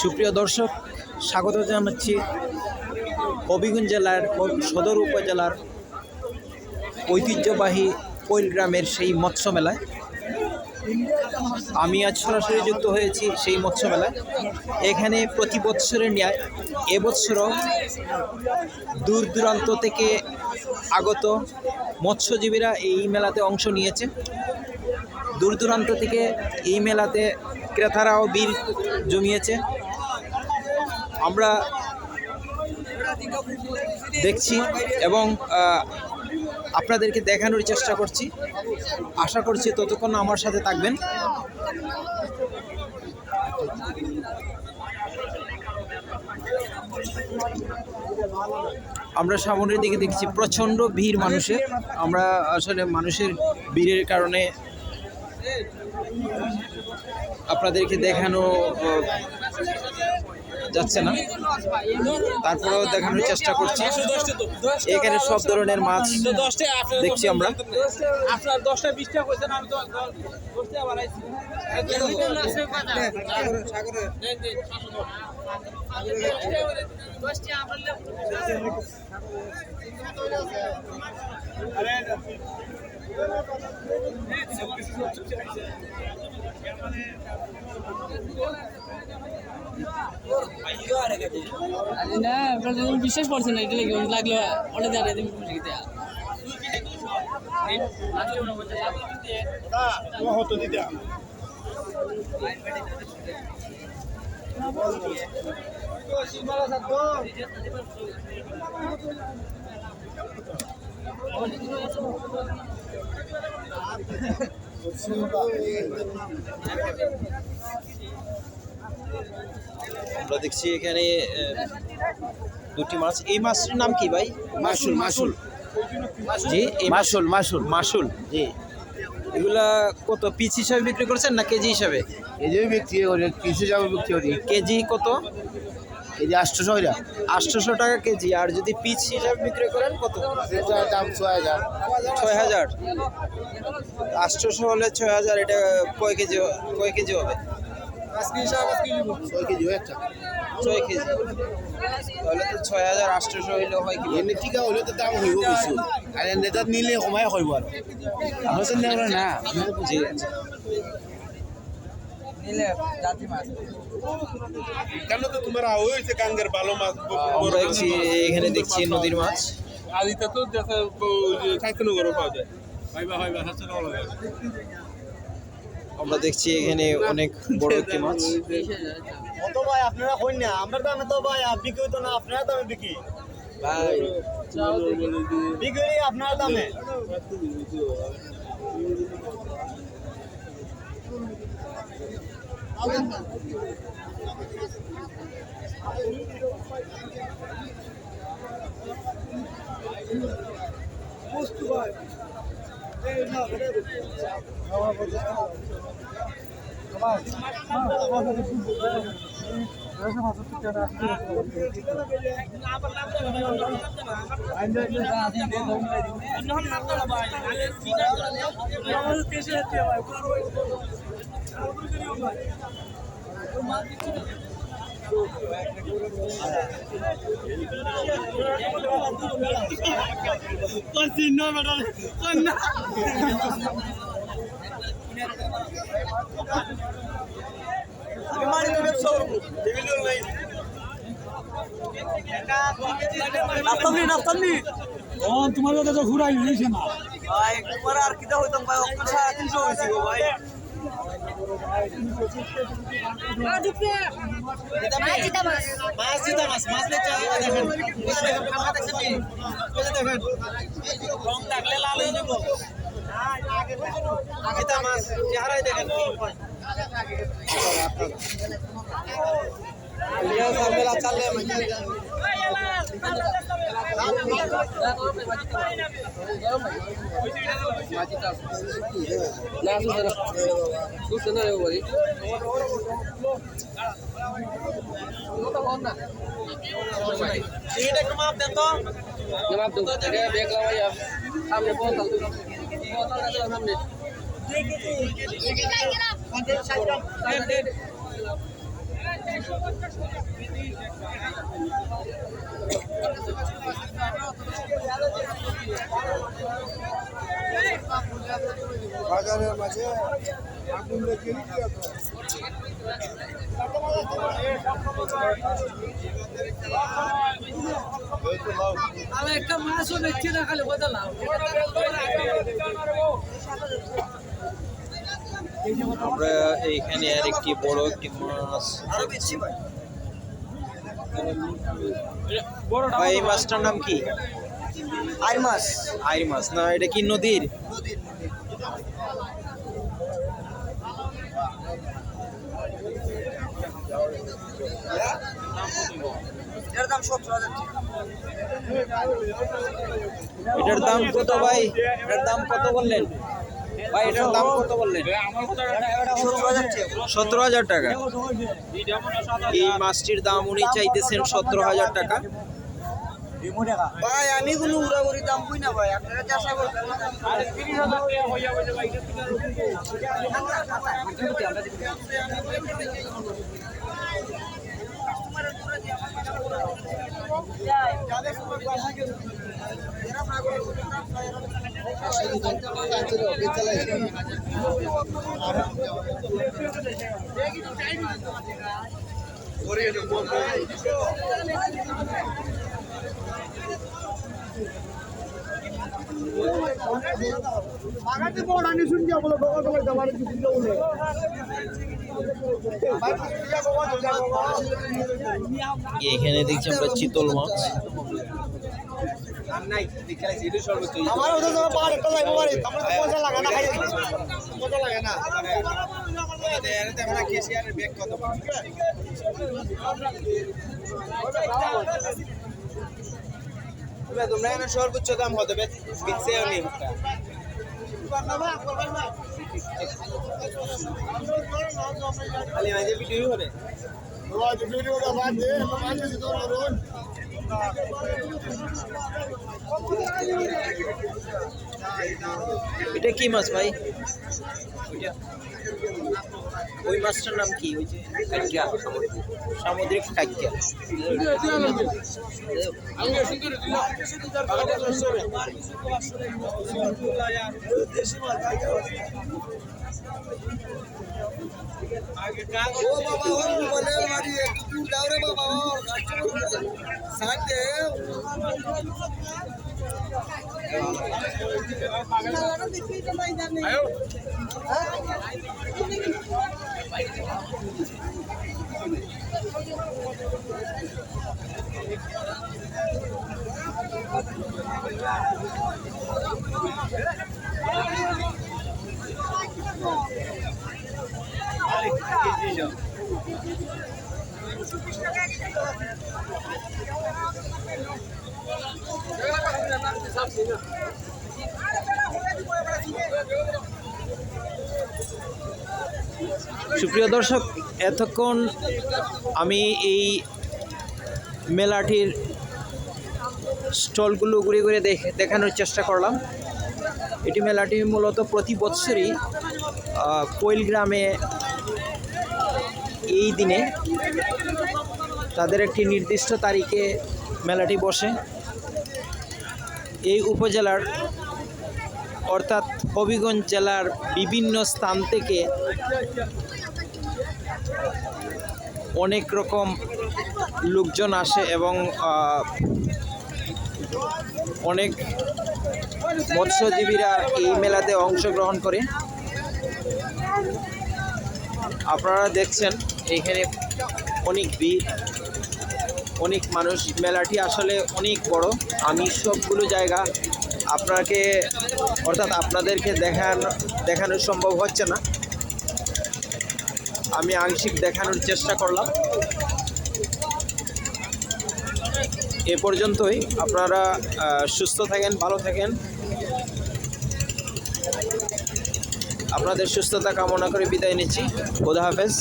সুপ্রিয় দর্শক, স্বাগত জানাচ্ছি হবিগঞ্জ জেলার সদর উপজেলার ঐতিহ্যবাহী কোইল গ্রামের সেই মৎস্য মেলায়। আমি আজ সরাসরি যুক্ত হয়েছি সেই মৎস্য মেলায়। এখানে প্রতি বৎসরের ন্যায় এবছরও দূর দূরান্ত থেকে আগত মৎস্যজীবীরা এই মেলাতে অংশ নিয়েছে। দূর দূরান্ত থেকে এই মেলাতে ক্রেতারাও ভিড় জমিয়েছে। আমরা দেখছি এবং আপনাদেরকে দেখানোর চেষ্টা করছি। আশা করছি ততক্ষণ আমার সাথে থাকবেন। আমরা সামনের দিকে দেখছি প্রচণ্ড ভিড় মানুষের। আমরা আসলে মানুষের ভিড়ের কারণে আপনাদেরকে দেখানো যাচ্ছে না, তারপরেও দেখানোর চেষ্টা করছি। এখানে সব ধরনের মাছ দেখছি আমরা। না বিশ্বাস করছে না, এটা লাগলো অনেক জানে আমরা দেখছি এখানে দুটি মাছ। এই মাছটির নাম কি ভাই? মাসুল মাসুল জি, মাসুল মাসুল মাসুল। জি, এগুলা কত পিস হিসাবে বিক্রি করছেন না কেজি হিসাবে? এই যে বিক্রি করি কিছু যাবো বিক্রি করি কেজি কত? এই যে 800 800 টাকা কেজি। আর যদি পিস হিসাবে বিক্রি করেন কত? এটার দাম 6000 6000। 800 হলে 6000। এটা কয় কেজি হবে? 6 কেজি একটা 6 কেজি। তাহলে তো 6000 800 হইলে হয় কি? এমনি টিকা হলে তো দাম হইব কিছু, আর নেতা নিলে কমাই হইব। আর আমার তো নেওয়া না জি, কেন তো তোমার হয়েছে কাঙ্গের ভালো মাছ আমরা দেখছি এখানে দেখছি নদীর মাছ। আদিতে তো সাইকেল করে পাওয়া যায়। আমরা দেখছি এখানে অনেক বড় একটি মাছ। কত ভাই আপনারা কই না? আমরা দামে তো ভাই বিক্রি হইতো না, আপনারা দামে বিক্রি ভাই বিক্রি আপনারা দামে। তোমার তো ঘুরাই নিয়েছে না ভাই তোমার আর কিটা হইতাম ভাই, 350 হইছে গো ভাই। এটা একটু মাপ দেন তো। জবাব দো এটা দেখলাম ভাই সামনে বোতল সামনে বাজারের মাঝে আগুন লেগে একটা মাছও দেখছি না খালি বদলাম আমরা এইখানে আর একটি বড় একটি মাছ ভাই এই মাছটার নাম কি? আর মাছ আইর মাছ না, এটা কি নদীর? এর দাম 17,000 এটার দাম কত ভাই? এটার দাম কত বললেন ভাই? এটার দাম কত বললেন? 17,000 টাকা। এই মাছটির দাম উনি চাইতেছেন 17,000 টাকা। ভাই আমি কোনো উড়াউড়ি দাম কই না ভাই, আপনারা চাষা করবেন এখানে দেখছি আমরা চিতল মাছ। আমার ওদের তো পার একটা লাগবে বাড়ি, আমরা তো পয়সা লাগা না, খাই মজা লাগে না। তোমরা এখানে সর্বোচ্চ দাম হতে বিচ্ছেও নেই খালি মাঝে ভিডিও করে এটা কি মাছ ভাই? ওইটা ওই মাছটার নাম কি? ওই যে কাইকা, সামুদ্রিক কাইকা। সুপ্রিয় দর্শক, এতক্ষণ আমি এই মেলাটির স্টলগুলো ঘুরে ঘুরে দেখানোর চেষ্টা করলাম। এটি মেলাটি মূলত প্রতি বছরই কোয়েল গ্রামে এই দিনে তাদের একটি নির্দিষ্ট তারিখে মেলাটি বসে। এই উপজেলার অর্থাৎ হবিগঞ্জ জেলার বিভিন্ন স্থান থেকে অনেক রকম লোকজন আসে এবং অনেক মৎস্যজীবীরা এই মেলাতে অংশগ্রহণ করে। আপনারা দেখছেন এখানে অনেক ভিড়, অনেক মানুষ। মেলাটি আসলে অনেক বড়। আমি সবগুলো জায়গা আপনাদেরকে দেখানো সম্ভব হচ্ছে না। আমি আংশিক দেখানোর চেষ্টা করলাম। এ পর্যন্তই। আপনারা সুস্থ থাকেন, ভালো থাকেন। আপনাদের সুস্থতা কামনা করে বিদায় নিচ্ছি। খোদা হাফেজ।